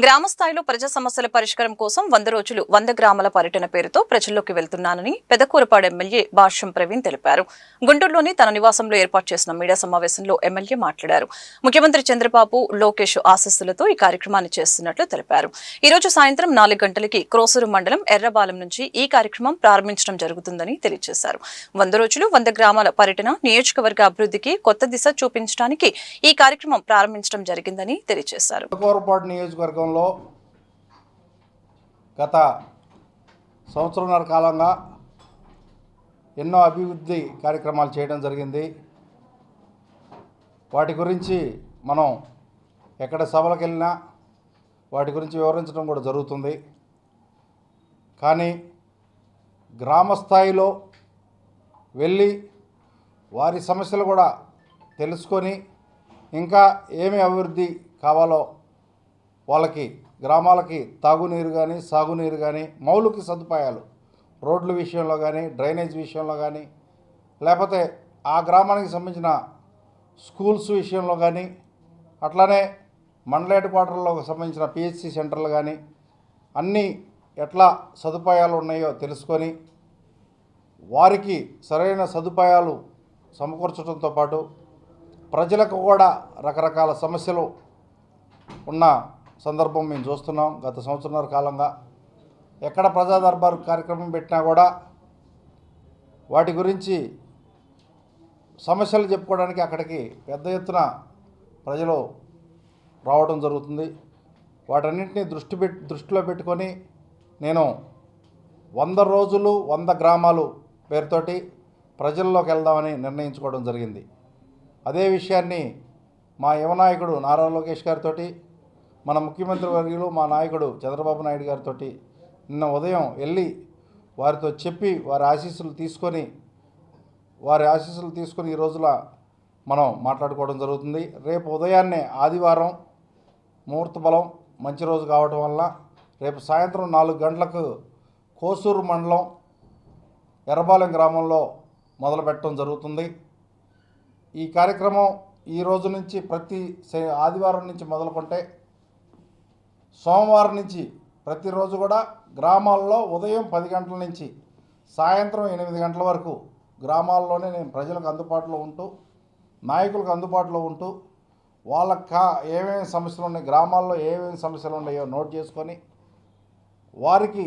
గ్రామ స్థాయిలో ప్రజా సమస్యల పరిష్కారం కోసం 100 రోజులు 100 గ్రామాల పర్యటన పేరుతో ప్రజల్లోకి వెళ్తున్నానని పెదకూరపాడు ఎమ్మెల్యే భాష్యం ప్రవీణ్ తెలిపారు. గుంటూరులోని తన నివాసంలో ఏర్పాటు చేసిన మీడియా సమావేశంలో ఎమ్మెల్యే మాట్లాడారు. ముఖ్యమంత్రి చంద్రబాబు, లోకేష్ ఆశీస్సులతో ఈ కార్యక్రమాన్ని చేస్తున్నట్లు తెలిపారు. ఈ రోజు సాయంత్రం 4 గంటలకి క్రోసూరు మండలం ఎర్రబాలెం నుంచి ఈ కార్యక్రమం ప్రారంభించడం జరుగుతుందని తెలియజేశారు. 100 రోజులు 100 గ్రామాల పర్యటన నియోజకవర్గ అభివృద్ధికి కొత్త దిశ చూపించడానికి ఈ కార్యక్రమం ప్రారంభించడం జరిగిందని తెలియజేశారు. గత సంవత్సరంన్నర కాలంగా ఎన్నో అభివృద్ధి కార్యక్రమాలు చేయడం జరిగింది. వాటి గురించి మనం ఎక్కడ సభలకు వెళ్ళినా వాటి గురించి వివరించడం కూడా జరుగుతుంది. కానీ గ్రామ స్థాయిలో వెళ్ళి వారి సమస్యలు కూడా తెలుసుకొని ఇంకా ఏమి అభివృద్ధి కావాలో వాళ్ళకి గ్రామాలకి తాగునీరు కానీ సాగునీరు కానీ మౌలిక సదుపాయాలు రోడ్ల విషయంలో కానీ డ్రైనేజ్ విషయంలో కానీ లేకపోతే ఆ గ్రామానికి సంబంధించిన స్కూల్స్ విషయంలో కానీ అట్లానే మండల హెడ్ క్వార్టర్లకు సంబంధించిన పిహెచ్సి సెంటర్లు కానీ అన్నీ ఎట్లా సదుపాయాలు ఉన్నాయో తెలుసుకొని వారికి సరైన సదుపాయాలు సమకూర్చడంతో పాటు ప్రజలకు కూడా రకరకాల సమస్యలు ఉన్న సందర్భం మేము చూస్తున్నాం. గత సంవత్సరాల కాలంగా ఎక్కడ ప్రజా దర్బార్ కార్యక్రమం పెట్టినా కూడా వాటి గురించి సమస్యలు చెప్పుకోవడానికి అక్కడికి పెద్ద ఎత్తున ప్రజలు రావడం జరుగుతుంది. వాటన్నింటినీ దృష్టిలో పెట్టుకొని నేను 100 రోజులు 100 గ్రామాలు పేరుతోటి ప్రజల్లోకి వెళ్దామని నిర్ణయించుకోవడం జరిగింది. అదే విషయాన్ని మా యువనాయకుడు నారా లోకేష్ గారితో, మన ముఖ్యమంత్రి వర్యులు మా నాయకుడు చంద్రబాబు నాయుడు గారితో నిన్న ఉదయం వెళ్ళి వారితో చెప్పి వారి ఆశీస్సులు తీసుకొని ఈ రోజుల మనం మాట్లాడుకోవడం జరుగుతుంది. రేపు ఉదయాన్నే ఆదివారం ముహూర్త బలం మంచి రోజు కావడం వల్ల రేపు సాయంత్రం 4 గంటలకు కోసూరు మండలం ఎర్రబాలెం గ్రామంలో మొదలుపెట్టడం జరుగుతుంది. ఈ కార్యక్రమం ఈ రోజు నుంచి ప్రతి ఆదివారం నుంచి మొదలుకుంటే సోమవారం నుంచి ప్రతిరోజు కూడా గ్రామాల్లో ఉదయం 10 గంటల నుంచి సాయంత్రం 8 గంటల వరకు గ్రామాల్లోనే నేను ప్రజలకు అందుబాటులో ఉంటూ నాయకులకు అందుబాటులో ఉంటూ వాళ్ళకి ఏమేమి సమస్యలు ఉన్నాయి, గ్రామాల్లో ఏమేమి సమస్యలు ఉన్నాయో నోట్ చేసుకొని వారికి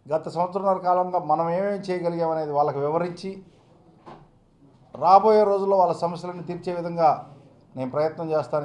గత సంవత్సరాల కాలంగా మనం ఏమేమి చేయగలిగామనేది వాళ్ళకి వివరించి రాబోయే రోజుల్లో వాళ్ళ సమస్యలను తీర్చే విధంగా నేను ప్రయత్నం చేస్తాను.